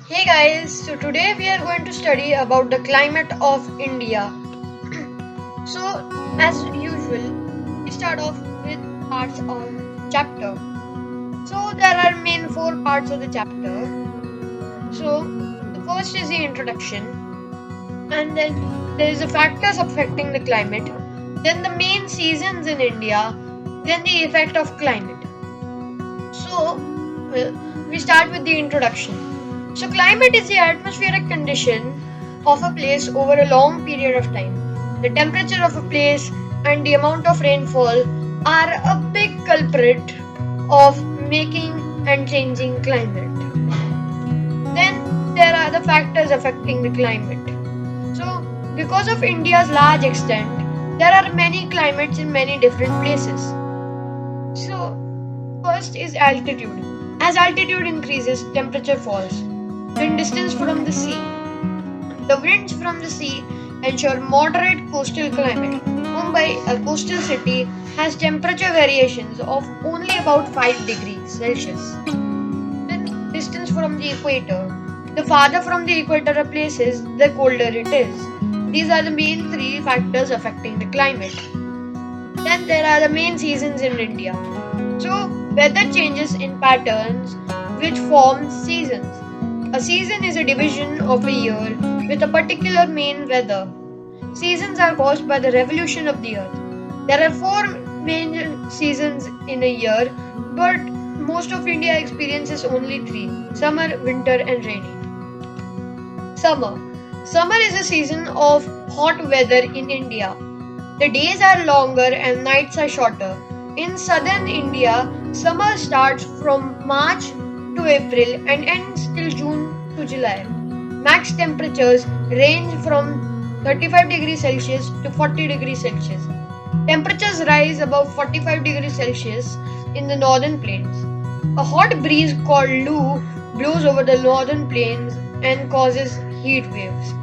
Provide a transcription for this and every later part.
Hey guys, so today we are going to study about the climate of India. So, as usual, we start off with parts of chapter. So, there are main four parts of the chapter. So, the first is the introduction, and then there is the factors affecting the climate, then the main seasons in India, then the effect of climate. So, we start with the introduction. So, climate is the atmospheric condition of a place over a long period of time. The temperature of a place and the amount of rainfall are a big culprit of making and changing climate. Then there are the factors affecting the climate. So, because of India's large extent, there are many climates in many different places. So, first is altitude. As altitude increases, temperature falls. In distance from the sea, the winds from the sea ensure moderate coastal climate. Mumbai, a coastal city, has temperature variations of only about 5 degrees Celsius. Then, distance from the equator. The farther from the equator a place is, the colder it is. These are the main three factors affecting the climate. Then, there are the main seasons in India. So, weather changes in patterns which form seasons. A season is a division of a year with a particular main weather. Seasons are caused by the revolution of the earth. There are four main seasons in a year, but most of India experiences only three: summer, winter, and rainy. Summer. Summer is a season of hot weather in India. The days are longer and nights are shorter. In southern India, summer starts from March to April and ends till June to July. Max temperatures range from 35 degrees Celsius to 40 degrees Celsius. Temperatures rise above 45 degrees Celsius in the northern plains. A hot breeze called Lu blows over the northern plains and causes heat waves.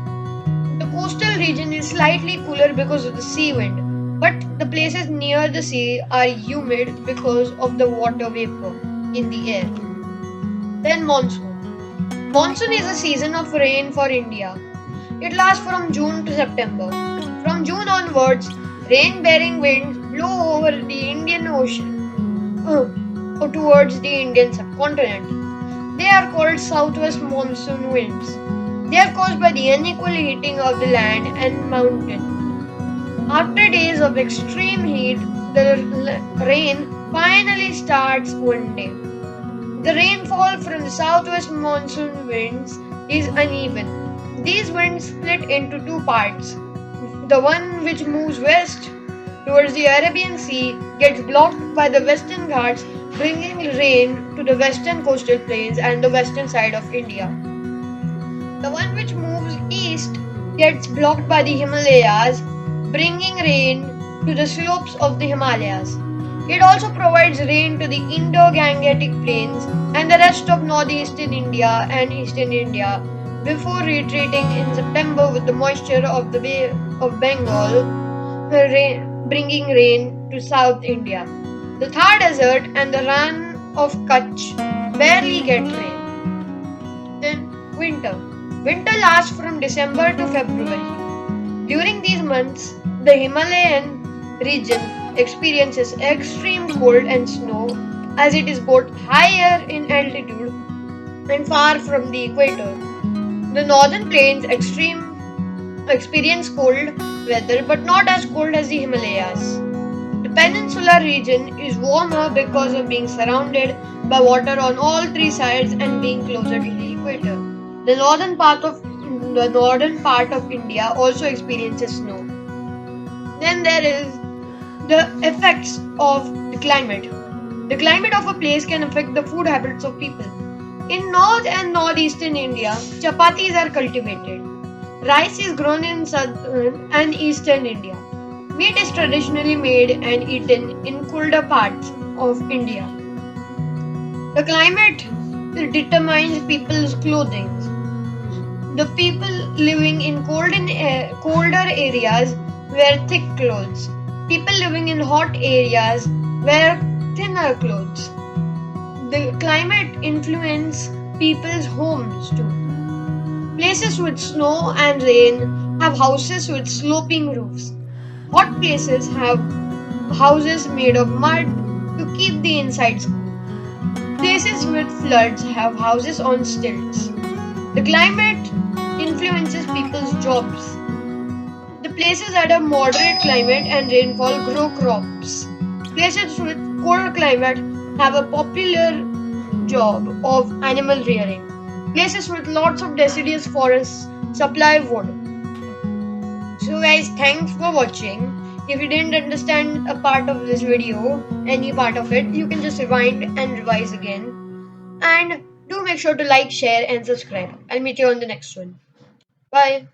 The coastal region is slightly cooler because of the sea wind, but the places near the sea are humid because of the water vapor in the air. Then monsoon. Monsoon is a season of rain for India. It lasts from June to September. From June onwards, rain bearing winds blow over the Indian Ocean towards the Indian subcontinent. They are called southwest monsoon winds. They are caused by the unequal heating of the land and mountain. After days of extreme heat, the rain finally starts one day. The rainfall from the southwest monsoon winds is uneven. These winds split into two parts. The one which moves west towards the Arabian Sea gets blocked by the Western Ghats, bringing rain to the western coastal plains and the western side of India. The one which moves east gets blocked by the Himalayas, bringing rain to the slopes of the Himalayas. It also provides rain to the Indo-Gangetic plains and the rest of northeastern India and eastern India before retreating in September with the moisture of the Bay of Bengal, bringing rain to South India. The Thar Desert and the Rann of Kutch barely get rain. Then winter. Winter lasts from December to February. During these months, the Himalayan region experiences extreme cold and snow as it is both higher in altitude and far from the equator. The northern plains experience cold weather but not as cold as the Himalayas. The peninsular region is warmer because of being surrounded by water on all three sides and being closer to the equator. The northern part of India also experiences snow. Then there is the effects of the climate. The climate of a place can affect the food habits of people. In north and northeastern India, chapatis are cultivated. Rice is grown in southern and eastern India. Meat is traditionally made and eaten in colder parts of India. The climate determines people's clothing. The people living in colder areas wear thick clothes. People living in hot areas wear thinner clothes. The climate influences people's homes too. Places with snow and rain have houses with sloping roofs. Hot places have houses made of mud to keep the insides cool. Places with floods have houses on stilts. The climate influences people's jobs. The places that have moderate climate and rainfall grow crops. Places with cold climate have a popular job of animal rearing. Places with lots of deciduous forests supply wood. So guys, thanks for watching. If you didn't understand a part of this video, any part of it, you can just rewind and revise again. And do make sure to like, share and subscribe. I'll meet you on the next one. Bye.